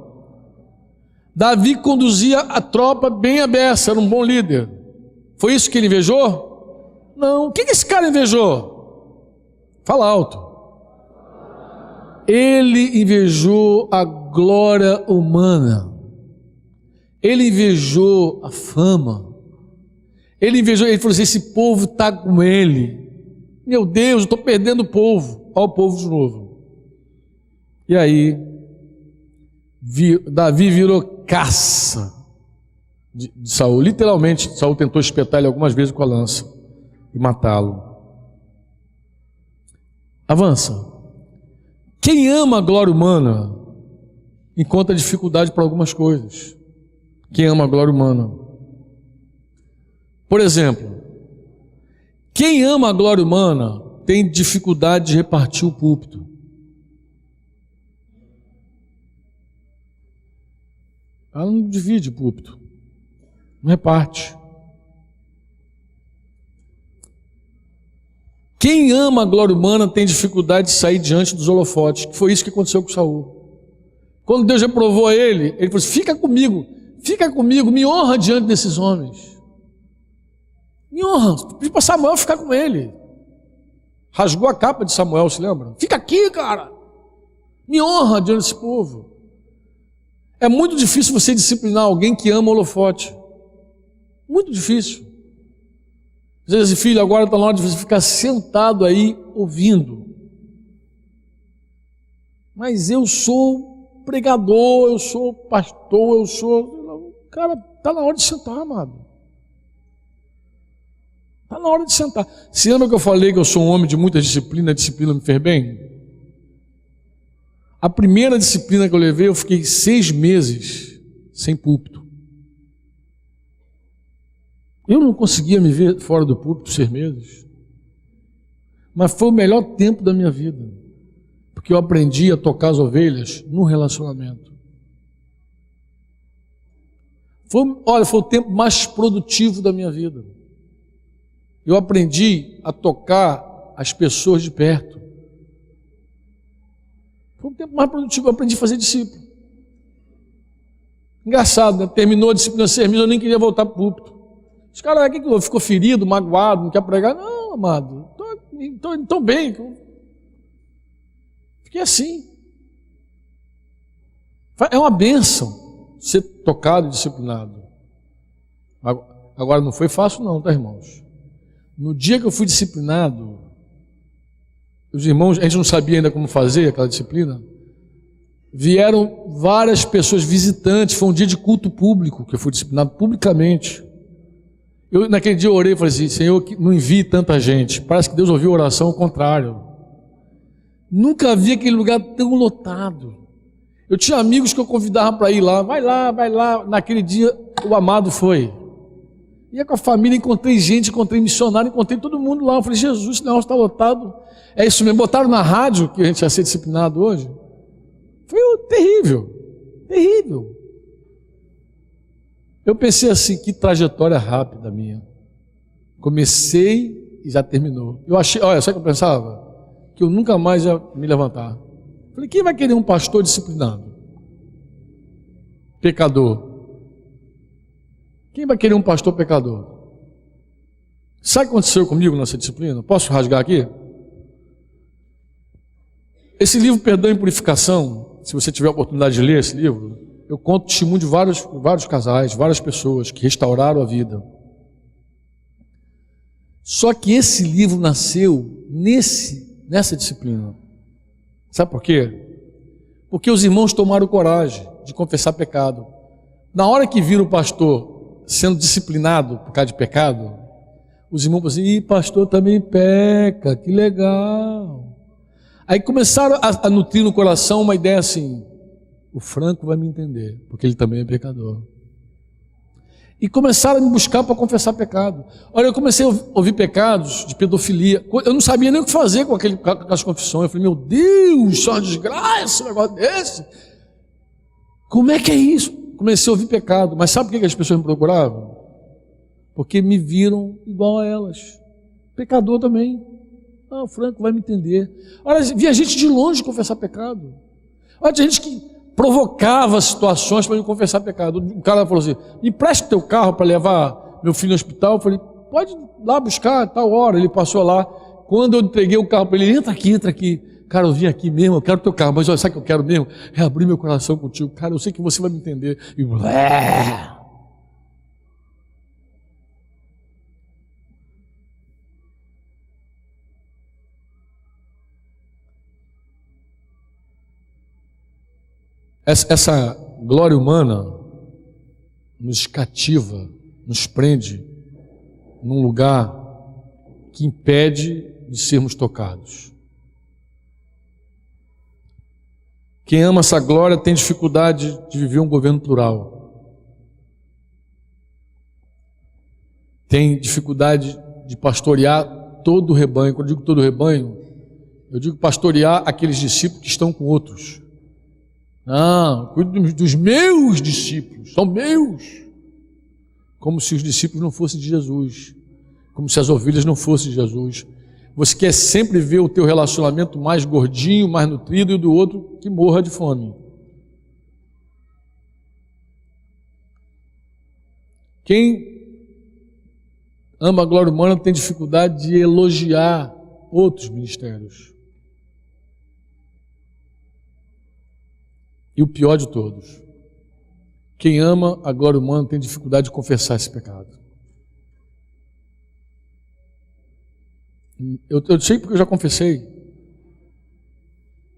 Davi conduzia a tropa bem à beça, era um bom líder. Foi isso que ele invejou? Não. O que esse cara invejou? Fala alto. Ele invejou a glória humana. Ele invejou a fama. Ele invejou, ele falou assim, esse povo está com ele. Meu Deus, eu estou perdendo o povo. Olha o povo de novo. E aí, Davi virou caça de Saul. Literalmente, Saul tentou espetar ele algumas vezes com a lança e matá-lo. Avança. Quem ama a glória humana encontra dificuldade para algumas coisas. Quem ama a glória humana. Por exemplo, quem ama a glória humana tem dificuldade de repartir o púlpito. Ela não divide o púlpito, não reparte. Quem ama a glória humana tem dificuldade de sair diante dos holofotes, que foi isso que aconteceu com Saul. Quando Deus reprovou ele falou assim, fica comigo, me honra diante desses homens. Me honra, pediu para Samuel ficar com ele. Rasgou a capa de Samuel, se lembra? Fica aqui, cara. Me honra diante desse povo. É muito difícil você disciplinar alguém que ama o holofote. Muito difícil. Às vezes, filho, agora está na hora de você ficar sentado aí ouvindo. Mas eu sou pregador, eu sou pastor, eu sou... Cara, Está na hora de sentar, amado. Está na hora de sentar. Se lembra que eu falei que eu sou um homem de muita disciplina, a disciplina me fez bem? A primeira disciplina que eu levei, eu fiquei 6 meses sem púlpito. Eu não conseguia me ver fora do púlpito 6 meses. Mas foi o melhor tempo da minha vida. Porque eu aprendi a tocar as ovelhas no relacionamento. Foi o tempo mais produtivo da minha vida. Eu aprendi a tocar as pessoas de perto. Foi um tempo mais produtivo, eu aprendi a fazer discípulo. Engraçado, né? Terminou a disciplina 6 meses, eu nem queria voltar para o púlpito. Os caras, o que houve? Ficou ferido, magoado, não quer pregar? Não, amado, estou bem. Fiquei assim. É uma bênção ser tocado e disciplinado. Agora não foi fácil não, tá, irmãos? No dia que eu fui disciplinado, os irmãos, a gente não sabia ainda como fazer aquela disciplina, vieram várias pessoas visitantes, foi um dia de culto público, que eu fui disciplinado publicamente. Naquele dia eu orei e falei assim, Senhor, não envie tanta gente. Parece que Deus ouviu a oração ao contrário. Nunca vi aquele lugar tão lotado. Eu tinha amigos que eu convidava para ir lá, vai lá. Naquele dia o amado foi. Ia com a família, encontrei gente, encontrei missionário, encontrei todo mundo lá. Eu falei, Jesus, esse negócio está lotado. É isso mesmo, botaram na rádio que a gente ia ser disciplinado hoje. Foi terrível. Eu pensei assim, que trajetória rápida minha. Comecei e já terminou. Eu achei, olha, sabe o que eu pensava? Que eu nunca mais ia me levantar. Falei, quem vai querer um pastor disciplinado? Pecador. Quem vai querer um pastor pecador? Sabe o que aconteceu comigo nessa disciplina? Posso rasgar aqui? Esse livro, Perdão e Purificação, se você tiver a oportunidade de ler esse livro, eu conto testemunho de vários casais, várias pessoas que restauraram a vida. Só que esse livro nasceu nessa disciplina. Sabe por quê? Porque os irmãos tomaram coragem de confessar pecado. Na hora que viram o pastor sendo disciplinado por causa de pecado, os irmãos falaram assim, pastor também peca, que legal. Aí começaram a nutrir no coração uma ideia assim, o Franco vai me entender, porque ele também é pecador. E começaram a me buscar para confessar pecado. Olha, eu comecei a ouvir pecados de pedofilia. Eu não sabia nem o que fazer com aquelas confissões. Eu falei, meu Deus, isso é uma desgraça, um negócio desse. Como é que é isso? Comecei a ouvir pecado. Mas sabe por que as pessoas me procuravam? Porque me viram igual a elas. Pecador também. Ah, o Franco vai me entender. Olha, via gente de longe confessar pecado. Olha, tinha gente que provocava situações para me confessar pecado. Um cara falou assim, me empresta o teu carro para levar meu filho no hospital. Eu falei, pode ir lá buscar, tal hora. Ele passou lá. Quando eu entreguei o carro para ele, entra aqui. Cara, eu vim aqui mesmo, eu quero o teu carro, mas olha, sabe o que eu quero mesmo? É abrir meu coração contigo. Cara, eu sei que você vai me entender. E essa glória humana nos cativa, nos prende num lugar que impede de sermos tocados. Quem ama essa glória tem dificuldade de viver um governo plural. Tem dificuldade de pastorear todo o rebanho. Quando eu digo todo o rebanho, eu digo pastorear aqueles discípulos que estão com outros. Não, cuido dos meus discípulos, são meus. Como se os discípulos não fossem de Jesus, como se as ovelhas não fossem de Jesus. Você quer sempre ver o teu relacionamento mais gordinho, mais nutrido, e o do outro que morra de fome. Quem ama a glória humana tem dificuldade de elogiar outros ministérios. E o pior de todos, quem ama a glória humana tem dificuldade de confessar esse pecado. Eu sei porque eu já confessei.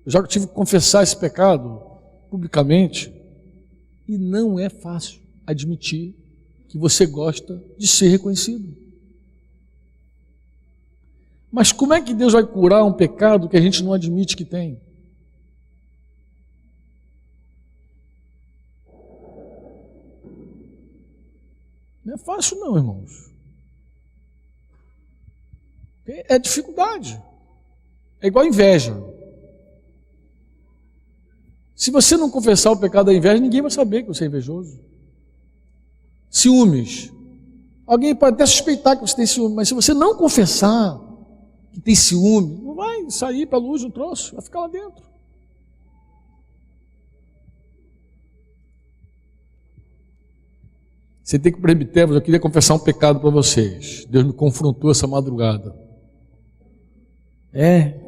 Eu já tive que confessar esse pecado publicamente. E não é fácil admitir que você gosta de ser reconhecido. Mas como é que Deus vai curar um pecado que a gente não admite que tem? Não é fácil não, irmãos. É dificuldade. É igual inveja. Se você não confessar o pecado da inveja, ninguém vai saber que você é invejoso. Ciúmes. Alguém pode até suspeitar que você tem ciúme, mas se você não confessar que tem ciúme, não vai sair para a luz um troço, vai ficar lá dentro. Você tem que presbiteros, eu queria confessar um pecado para vocês. Deus me confrontou essa madrugada.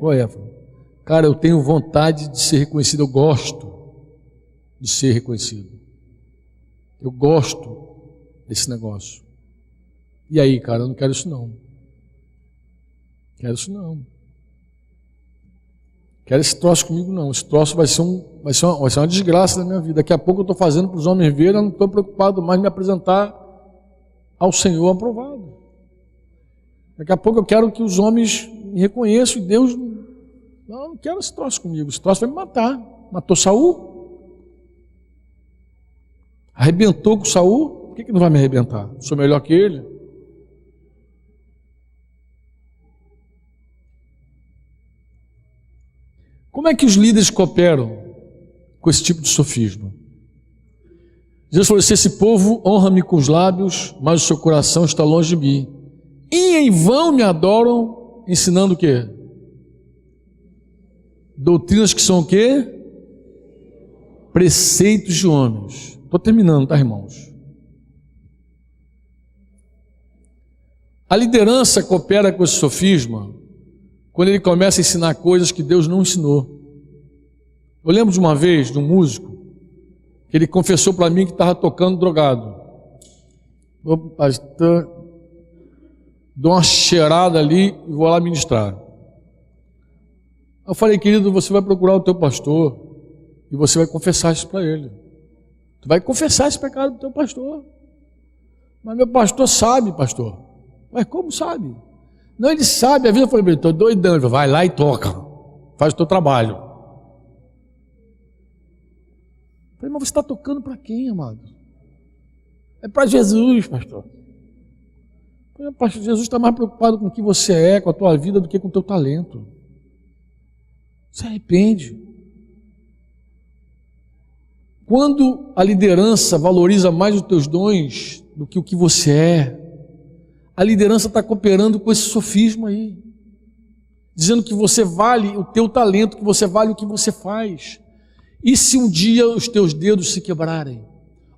Qual é? Cara, eu tenho vontade de ser reconhecido, eu gosto de ser reconhecido. Eu gosto desse negócio. E aí, cara, eu não quero isso não. Quero isso não. Quero esse troço comigo não. Esse troço vai ser uma desgraça na minha vida. Daqui a pouco eu estou fazendo para os homens verem, eu não estou preocupado mais em me apresentar ao Senhor aprovado. Daqui a pouco eu quero que os homens me reconheçam e Deus... Não, eu não quero esse troço comigo. Esse troço vai me matar. Matou Saul? Arrebentou com Saul? Por que não vai me arrebentar? Sou melhor que ele? Como é que os líderes cooperam com esse tipo de sofisma? Jesus falou: se esse povo honra-me com os lábios, mas o seu coração está longe de mim. E em vão me adoram, ensinando o quê? Doutrinas que são o quê? Preceitos de homens. Estou terminando, tá, irmãos? A liderança coopera com esse sofisma quando ele começa a ensinar coisas que Deus não ensinou. Eu lembro de uma vez, de um músico, que ele confessou para mim que estava tocando drogado. Ô, pastor, dou uma cheirada ali e vou lá ministrar. Eu falei: querido, você vai procurar o teu pastor e você vai confessar isso para ele. Tu vai confessar esse pecado para o teu pastor. Mas meu pastor sabe, pastor. Mas como sabe? Não, ele sabe. A vida foi: estou doidão. Ele falou: vai lá e toca. Faz o teu trabalho. Eu falei: mas você está tocando para quem, amado? É para Jesus, pastor. Eu falei: pastor, Jesus está mais preocupado com o que você é, com a tua vida, do que com o teu talento. Se arrepende. Quando a liderança valoriza mais os teus dons do que o que você é, a liderança está cooperando com esse sofisma aí, dizendo que você vale o teu talento, que você vale o que você faz. E se um dia os teus dedos se quebrarem?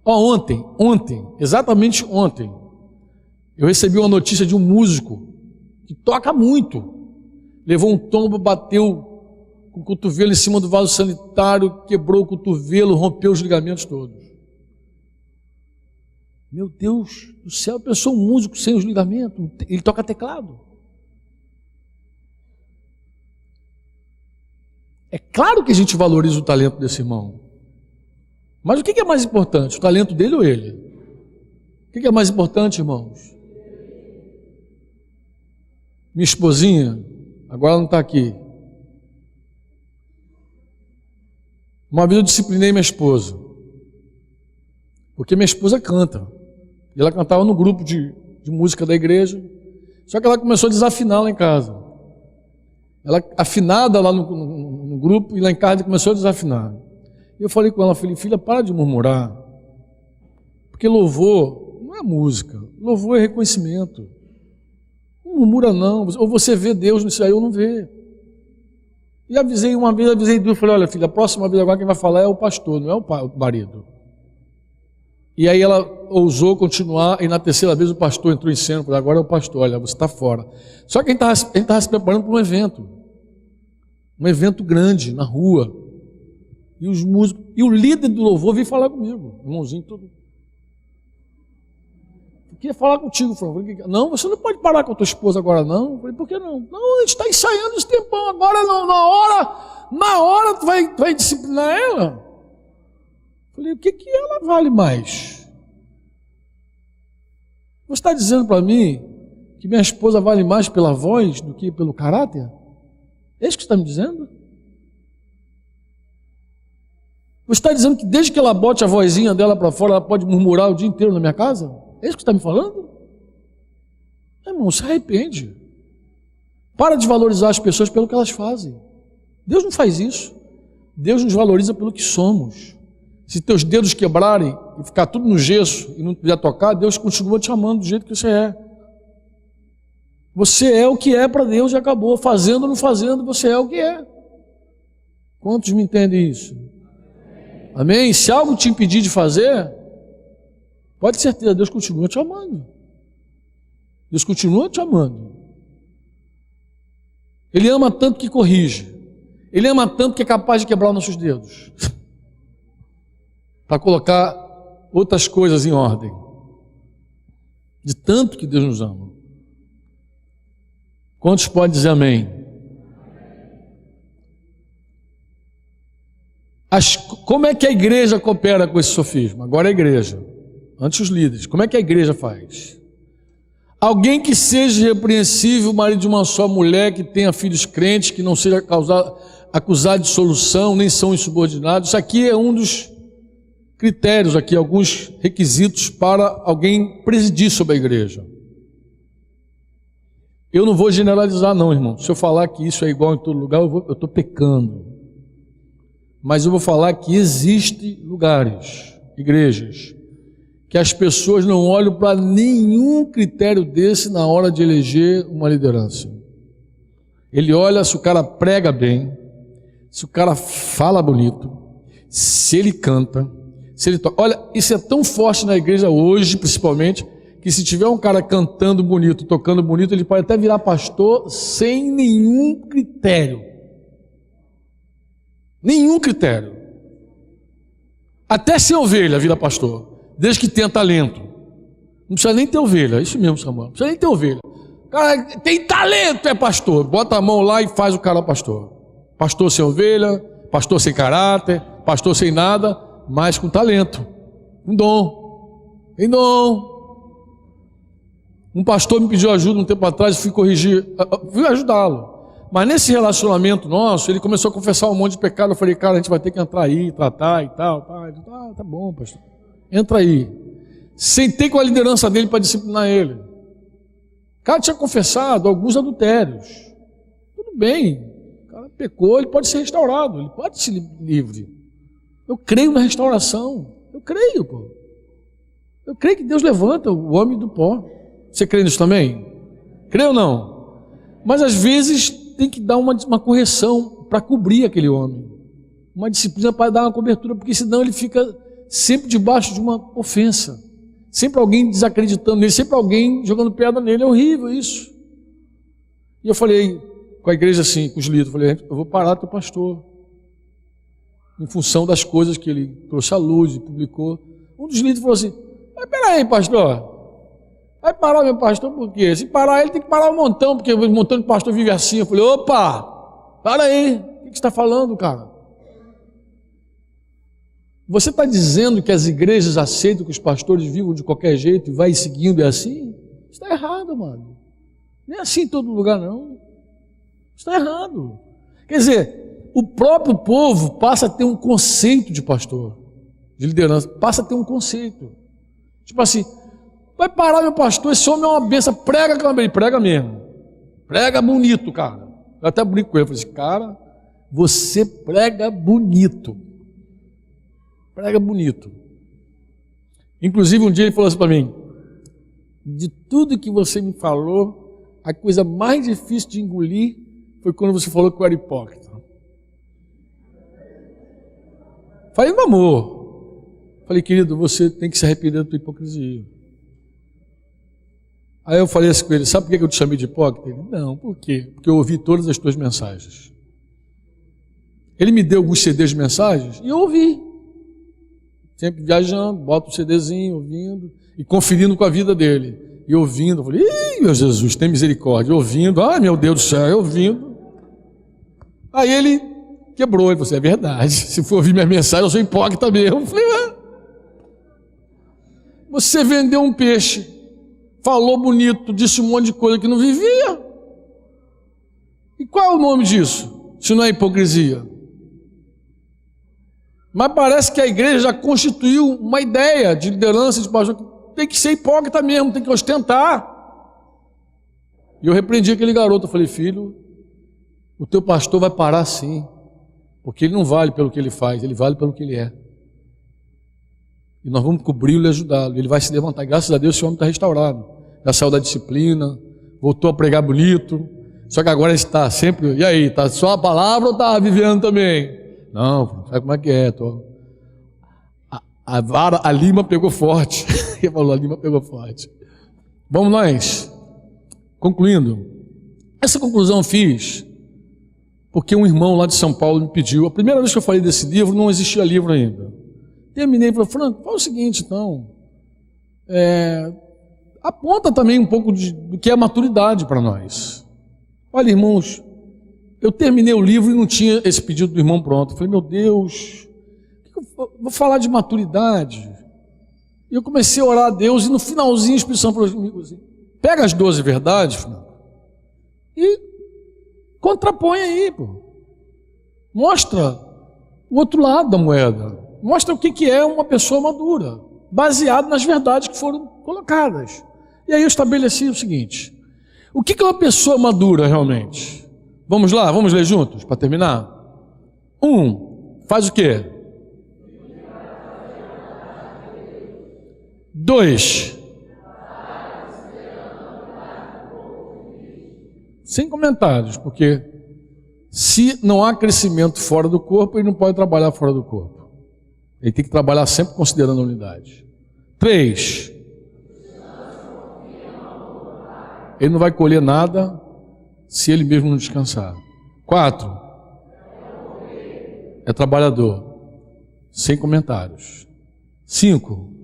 Ontem, exatamente ontem, eu recebi uma notícia de um músico que toca muito, levou um tombo, bateu com o cotovelo em cima do vaso sanitário, quebrou o cotovelo, rompeu os ligamentos todos. Meu Deus do céu, pensou um músico sem os ligamentos, ele toca teclado. É claro que a gente valoriza o talento desse irmão. Mas o que é mais importante, o talento dele ou ele? O que é mais importante, irmãos? Minha esposinha, agora ela não está aqui. Uma vez eu disciplinei minha esposa, porque minha esposa canta, e ela cantava no grupo de música da igreja, só que ela começou a desafinar lá em casa. Ela afinada lá no grupo, e lá em casa começou a desafinar. E eu falei com ela: filha, para de murmurar, porque louvor não é música, louvor é reconhecimento. Não murmura não, ou você vê Deus nisso aí ou não vê. E avisei uma vez, avisei duas, falei: olha filha, a próxima vez agora quem vai falar é o pastor, não é o marido. E aí ela ousou continuar, e na terceira vez o pastor entrou em cena, falei: agora é o pastor, olha, você está fora. Só que a gente estava se preparando para um evento grande, na rua, e os músicos, e o líder do louvor veio falar comigo, irmãozinho todo. Eu queria falar contigo, Franco. Não, você não pode parar com a tua esposa agora não. Eu falei: por que não? Não, a gente está ensaiando esse tempão, agora não, na hora tu vai disciplinar ela. Eu falei: o que ela vale mais? Você está dizendo para mim que minha esposa vale mais pela voz do que pelo caráter? É isso que você está me dizendo? Você está dizendo que desde que ela bote a vozinha dela para fora, ela pode murmurar o dia inteiro na minha casa? É isso que você está me falando? Irmão, se arrepende. Para de valorizar as pessoas pelo que elas fazem. Deus não faz isso. Deus nos valoriza pelo que somos. Se teus dedos quebrarem e ficar tudo no gesso e não puder tocar, Deus continua te amando do jeito que você é. Você é o que é para Deus e acabou. Fazendo ou não fazendo, você é o que é. Quantos me entendem isso? Amém? Se algo te impedir de fazer, pode ter certeza, Deus continua te amando. Deus continua te amando. Ele ama tanto que corrige. Ele ama tanto que é capaz de quebrar os nossos dedos para colocar outras coisas em ordem. De tanto que Deus nos ama. Quantos podem dizer amém? Como é que a igreja coopera com esse sofisma? Agora a igreja, antes os líderes. Como é que a igreja faz? Alguém que seja irrepreensível, marido de uma só mulher, que tenha filhos crentes, que não seja acusado de solução, nem são insubordinados. Isso aqui é um dos critérios, aqui, alguns requisitos para alguém presidir sobre a igreja. Eu não vou generalizar não, irmão. Se eu falar que isso é igual em todo lugar, eu estou pecando. Mas eu vou falar que existem lugares, igrejas, que as pessoas não olham para nenhum critério desse na hora de eleger uma liderança. Ele olha se o cara prega bem, se o cara fala bonito, se ele canta, se ele toca. Olha, isso é tão forte na igreja hoje, principalmente, que se tiver um cara cantando bonito, tocando bonito, ele pode até virar pastor sem nenhum critério. Nenhum critério. Até ser ovelha vira pastor, desde que tenha talento. Não precisa nem ter ovelha, isso mesmo, Samuel. Não precisa nem ter ovelha. Cara, tem talento, é pastor. Bota a mão lá e faz o cara pastor. Pastor sem ovelha, pastor sem caráter, pastor sem nada, mas com talento, com dom. Tem dom. Um pastor me pediu ajuda um tempo atrás, eu fui ajudá-lo. Mas nesse relacionamento nosso, ele começou a confessar um monte de pecado. Eu falei, cara, a gente vai ter que entrar aí, tratar e tal. Tá bom, pastor. Entra aí. Sentei com a liderança dele para disciplinar ele. O cara tinha confessado alguns adultérios. Tudo bem. O cara pecou, ele pode ser restaurado, ele pode ser livre. Eu creio na restauração. Eu creio, pô. Eu creio que Deus levanta o homem do pó. Você crê nisso também? Crê ou não? Mas às vezes tem que dar uma correção para cobrir aquele homem. Uma disciplina para dar uma cobertura, porque senão ele fica sempre debaixo de uma ofensa. Sempre alguém desacreditando nele, sempre alguém jogando pedra nele. É horrível isso. E eu falei com a igreja assim, com os líderes, eu falei, eu vou parar teu pastor. Em função das coisas que ele trouxe à luz e publicou. Um dos líderes falou assim, mas peraí, pastor. Vai parar meu pastor por quê? Se parar ele tem que parar um montão, porque um montão de pastor vive assim. Eu falei, opa, para aí, o que você está falando, cara? Você está dizendo que as igrejas aceitam que os pastores vivam de qualquer jeito e vai seguindo, é assim? Está errado, mano. Não é assim em todo lugar, não. Está errado. Quer dizer, o próprio povo passa a ter um conceito de pastor, de liderança, passa a ter um conceito. Tipo assim, vai parar meu pastor, esse homem é uma benção, prega, ele prega mesmo. Prega bonito, cara. Eu até brinco com ele, falei assim, cara, você prega bonito. Prega bonito. Inclusive um dia ele falou assim para mim, de tudo que você me falou, a coisa mais difícil de engolir foi quando você falou que eu era hipócrita. Falei, meu amor. Falei, querido, você tem que se arrepender da tua hipocrisia. Aí eu falei assim com ele, sabe por que eu te chamei de hipócrita? Ele, não, por quê? Porque eu ouvi todas as tuas mensagens. Ele me deu alguns CDs de mensagens e eu ouvi. Sempre viajando, boto o CDzinho, ouvindo e conferindo com a vida dele. E ouvindo, eu falei, ih, meu Jesus, tem misericórdia. Ouvindo, ai meu Deus do céu, ouvindo. Aí ele quebrou, ele falou assim, é verdade, se for ouvir minha mensagem eu sou hipócrita mesmo. Eu falei, você vendeu um peixe falou bonito, disse um monte de coisa que não vivia. E qual é o nome disso, se não é hipocrisia? Mas parece que a igreja já constituiu uma ideia de liderança, de pastor, que tem que ser hipócrita mesmo, tem que ostentar. E eu repreendi aquele garoto, eu falei, filho, o teu pastor vai parar sim, porque ele não vale pelo que ele faz, ele vale pelo que ele é. E nós vamos cobri-lo e ajudá-lo, ele vai se levantar. E graças a Deus esse homem está restaurado, já saiu da disciplina, voltou a pregar bonito, só que agora ele está sempre, e aí, está só a palavra ou está vivendo também? Não, sabe como é que é? A lima pegou forte. Ele falou, a lima pegou forte. Vamos nós. Concluindo. Essa conclusão eu fiz porque um irmão lá de São Paulo me pediu. A primeira vez que eu falei desse livro, não existia livro ainda. Terminei e falei, Franco, fala o seguinte então. Aponta também um pouco do que é maturidade para nós. Olha, irmãos, eu terminei o livro e não tinha esse pedido do irmão pronto. Eu falei, meu Deus, vou falar de maturidade. E eu comecei a orar a Deus e no finalzinho a Espírito Santo falou comigo assim, pega as 12 verdades, e contrapõe aí, pô. Mostra o outro lado da moeda. Mostra o que é uma pessoa madura, baseado nas verdades que foram colocadas. E aí eu estabeleci o seguinte, o que é uma pessoa madura realmente? Vamos lá, vamos ler juntos, para terminar? 1, faz o quê? 2, sem comentários, porque se não há crescimento fora do corpo, ele não pode trabalhar fora do corpo. Ele tem que trabalhar sempre considerando a unidade. 3, ele não vai colher nada se ele mesmo não descansar. 4, é trabalhador, sem comentários. 5,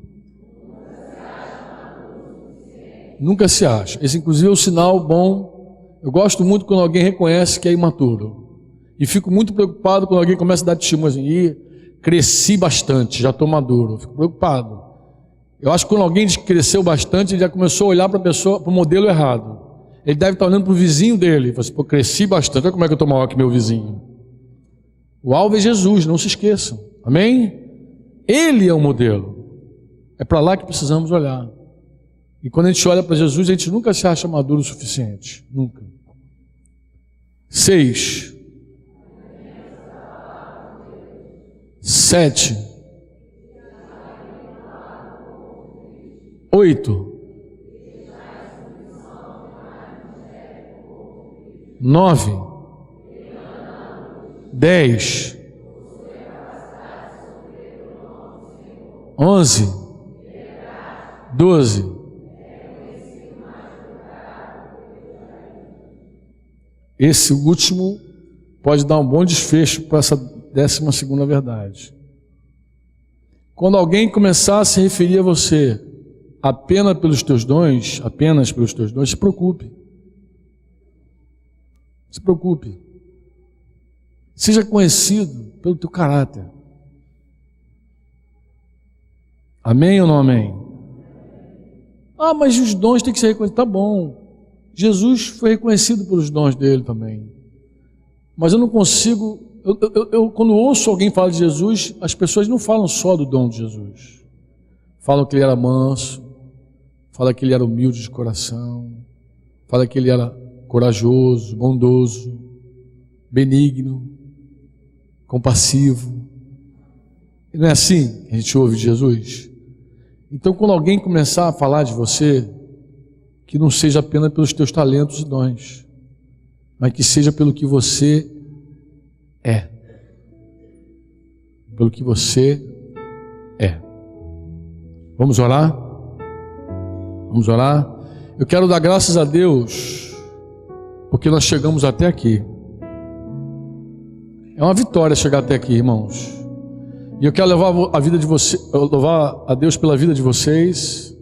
nunca se acha. Esse inclusive é um sinal bom. Eu gosto muito quando alguém reconhece que é imaturo. E fico muito preocupado quando alguém começa a dar testemunho assim, cresci bastante, já estou maduro. Fico preocupado. Eu acho que quando alguém diz que cresceu bastante, ele já começou a olhar para a pessoa, para o modelo errado. Ele deve estar olhando para o vizinho dele. Ele fala assim, pô, cresci bastante, olha como é que eu estou maior que meu vizinho. O alvo é Jesus, não se esqueçam. Amém? Ele é o modelo. É para lá que precisamos olhar. E quando a gente olha para Jesus, a gente nunca se acha maduro o suficiente. Nunca. 6. 7. 8. 9. 10. 11. 12. Esse último pode dar um bom desfecho para essa 12ª verdade. Quando alguém começar a se referir a você apenas pelos teus dons, se preocupe. Se preocupe. Seja conhecido pelo teu caráter. Amém ou não amém? Ah, mas os dons têm que ser reconhecidos. Tá bom. Jesus foi reconhecido pelos dons dele também. Mas eu não consigo... quando ouço alguém falar de Jesus, as pessoas não falam só do dom de Jesus. Falam que ele era manso, falam que ele era humilde de coração, falam que ele era corajoso, bondoso, benigno, compassivo. E não é assim que a gente ouve de Jesus? Então, quando alguém começar a falar de você, que não seja apenas pelos teus talentos e dons, mas que seja pelo que você é. Pelo que você é. Vamos orar? Vamos orar? Eu quero dar graças a Deus, porque nós chegamos até aqui. É uma vitória chegar até aqui, irmãos. E eu quero levar a vida de você, louvar a Deus pela vida de vocês.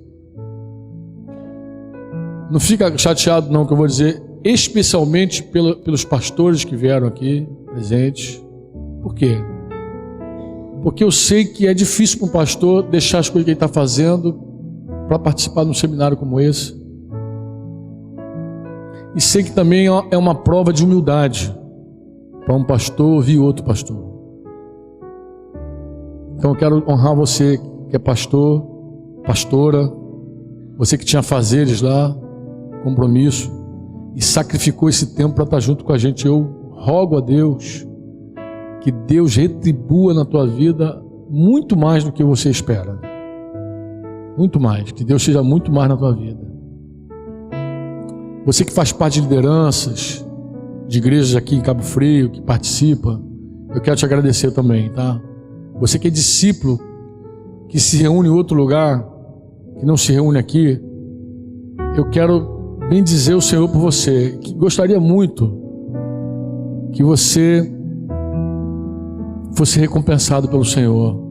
Não fica chateado não, que eu vou dizer, especialmente pelos pastores que vieram aqui presentes. Por quê? Porque eu sei que é difícil para um pastor deixar as coisas que ele está fazendo para participar de um seminário como esse. E sei que também é uma prova de humildade para um pastor ouvir outro pastor. Então eu quero honrar você que é pastor, pastora, você que tinha afazeres lá, compromisso, e sacrificou esse tempo para estar junto com a gente. Eu rogo a Deus que Deus retribua na tua vida muito mais do que você espera. Muito mais, que Deus seja muito mais na tua vida. Você que faz parte de lideranças, de igrejas aqui em Cabo Frio, que participa, eu quero te agradecer também, tá? Você que é discípulo, que se reúne em outro lugar, que não se reúne aqui, eu quero bendizer o Senhor por você, que gostaria muito que você fosse recompensado pelo Senhor.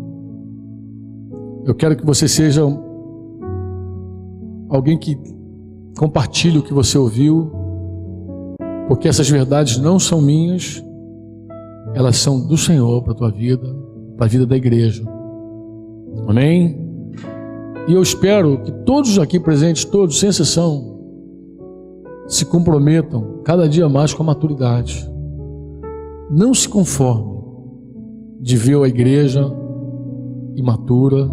Eu quero que você seja alguém que compartilhe o que você ouviu, porque essas verdades não são minhas, elas são do Senhor para a tua vida, para a vida da igreja. Amém? E eu espero que todos aqui presentes, todos, sem exceção, se comprometam cada dia mais com a maturidade. Não se conforme de ver a igreja imatura,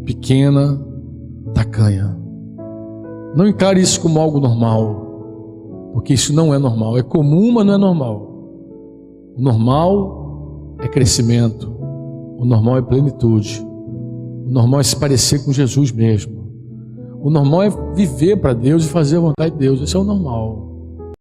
pequena, tacanha. Não encare isso como algo normal, porque isso não é normal. É comum, mas não é normal. O normal é crescimento. O normal é plenitude. O normal é se parecer com Jesus mesmo. O normal é viver para Deus e fazer a vontade de Deus. Esse é o normal.